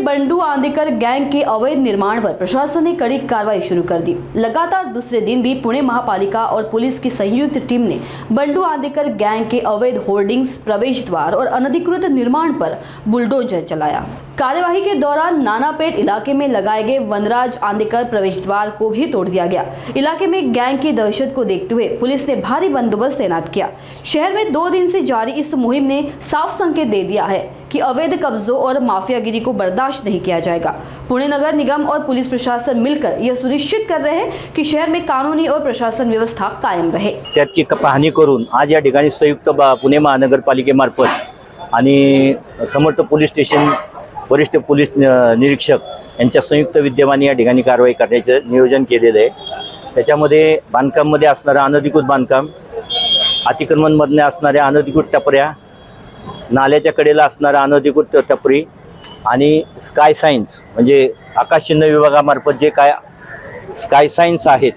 में बंडू आंदेकर गैंग के अवैध निर्माण पर प्रशासन ने कड़ी कार्रवाई शुरू कर दी। लगातार दूसरे दिन भी पुणे महापालिका और पुलिस की संयुक्त टीम ने बंडू आंदेकर गैंग के अवैध होर्डिंग्स, प्रवेश द्वार और अनधिकृत निर्माण पर बुलडोजर चलाया। कार्यवाही के दौरान नानापेट इलाके में लगाए गए वनराज आंदेकर प्रवेश द्वार को भी तोड़ दिया गया। इलाके में गैंग की दहशत को देखते हुए पुलिस ने भारी बंदोबस्त तैनात किया। शहर में 2 दिन से जारी इस मुहिम ने साफ संकेत दे दिया है कि अवैध कब्जों और माफियागिरी को बर्दाश्त नहीं किया जाएगा। पुणे नगर निगम और पुलिस प्रशासन मिलकर यह सुनिश्चित कर रहे हैं कि शहर में कानूनी और प्रशासन व्यवस्था कायम रहे। त्याची पाहणी करून आज या ठिकाणी संयुक्त पुणे महानगरपालिकेमार्फत आणि समर्थ पोलीस स्टेशन वरिष्ठ पोलीस निरीक्षक यांच्या संयुक्त विद्यमाने या ठिकाणी कारवाई करण्याचे नियोजन केलेले आहे। त्याच्यामध्ये बांधकाममध्ये असणारा अनधिकृत बांधकाम, अतिक्रमणमध्ये असणाऱ्या अनधिकृत टपऱ्या, नाल्याच्या कडेला असणारा अनधिकृत टपरी आणि स्काय सायन्स म्हणजे आकाश चिन्ह विभागामार्फत जे काय स्काय सायन्स आहेत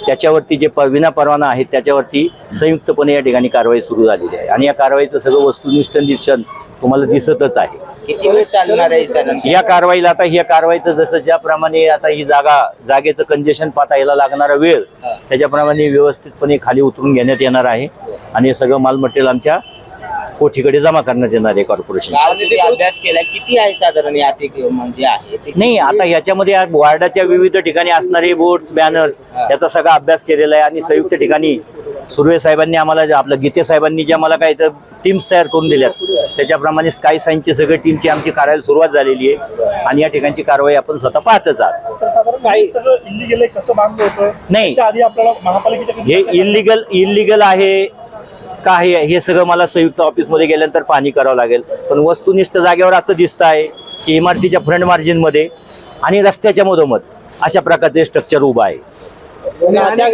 त्याच्यावरती जे विना परवाना आहेत त्याच्यावरती संयुक्तपणे या ठिकाणी कारवाई सुरू झालेली आहे आणि या कारवाईचं सगळं वस्तुनिष्ठ निरीक्षण तुम्हाला दिसतच आहे। किती वेळ चालणार आहे साधारण या कारवाईला आता या कारवाईचं जसं ज्याप्रमाणे आता ही जागेचं कंजेशन पाहता यायला लागणारा वेळ त्याच्याप्रमाणे व्यवस्थितपणे खाली उतरून घेण्यात येणार आहे आणि हे सगळं माल मटेरियल आमच्या कोठीकडे जमा करण्यात येणार आहे कॉर्पोरेशन। अभ्यास केला किती आहे साधारण यात म्हणजे आहे नाही आता याच्यामध्ये वार्डाच्या विविध ठिकाणी असणारे बोर्ड्स, बॅनर्स याचा सगळा अभ्यास केलेला आहे आणि संयुक्त ठिकाणी सुर्वे साहेबांनी आम्हाला आपलं गीते साहेबांनी जे आम्हाला काही टीम्स तयार करून दिल्यात त्याच्याप्रमाणे स्काय सायन्सची सगळी टीमची आमची कार्याला सुरुवात झालेली आहे आणि या ठिकाणची कारवाई आपण स्वतः पाहतच आहात। काही सगळं इल्लीगल कसं बांधलं होतं नाही आधी आपल्याला महापालिकेच्या हे इल्लीगल आहे का हे सगळं मला संयुक्त ऑफिसमध्ये गेल्यानंतर पाहणी करावं लागेल, पण वस्तुनिष्ठ जागेवर असं दिसतं आहे की इमारतीच्या फ्रंट मार्जिनमध्ये आणि रस्त्याच्या मधोमध अशा प्रकारचे स्ट्रक्चर उभं आहे। राहत्या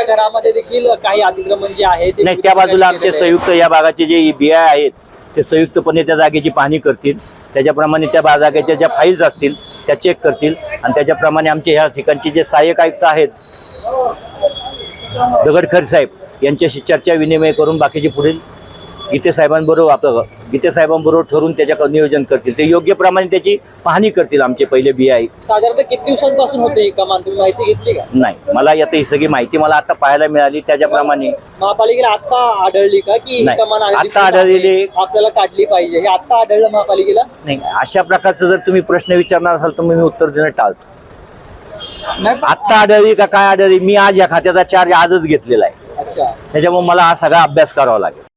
घरामध्ये देखील काही अतिक्रमण जे आहे नाही त्या बाजूला आमचे संयुक्त या भागाचे जे BI आहेत ते संयुक्तपणे त्या जागेची पाहणी करतील, त्याच्याप्रमाणे त्या जागेच्या ज्या फाईल्स असतील त्या चेक करतील आणि त्याच्याप्रमाणे आमचे ह्या ठिकाणचे जे सहाय्यक आयुक्त आहेत दगडखर साहेब यांच्याशी चर्चा विनिमय करून बाकीचे पुढील गीते साहेबांबरोबर ठरवून त्याच्या नियोजन करतील, ते योग्य प्रमाणे त्याची पाहणी करतील आमचे पहिले BI। साधारणतः किती दिवसांपासून होते ही कमान, तुम्ही माहिती घेतली का? नाही मला यात ही सगळी माहिती मला आता पाहायला मिळाली, त्याच्याप्रमाणे महापालिकेला आता आढळली का की ही कमान आता आढळलेली आपल्याला काढली पाहिजे, हे आता आढळलं महापालिकेला? नाही अशा प्रकारचं जर तुम्ही प्रश्न विचारणार असाल तर मी उत्तर देणं टाळतो। आत्ता आढळली का काय आढळली, मी आज या खात्याचा चार्ज आजच घेतलेला आहे, अच्छा त्याच्यामुळे मला हा सगळा अभ्यास करावा लागेल।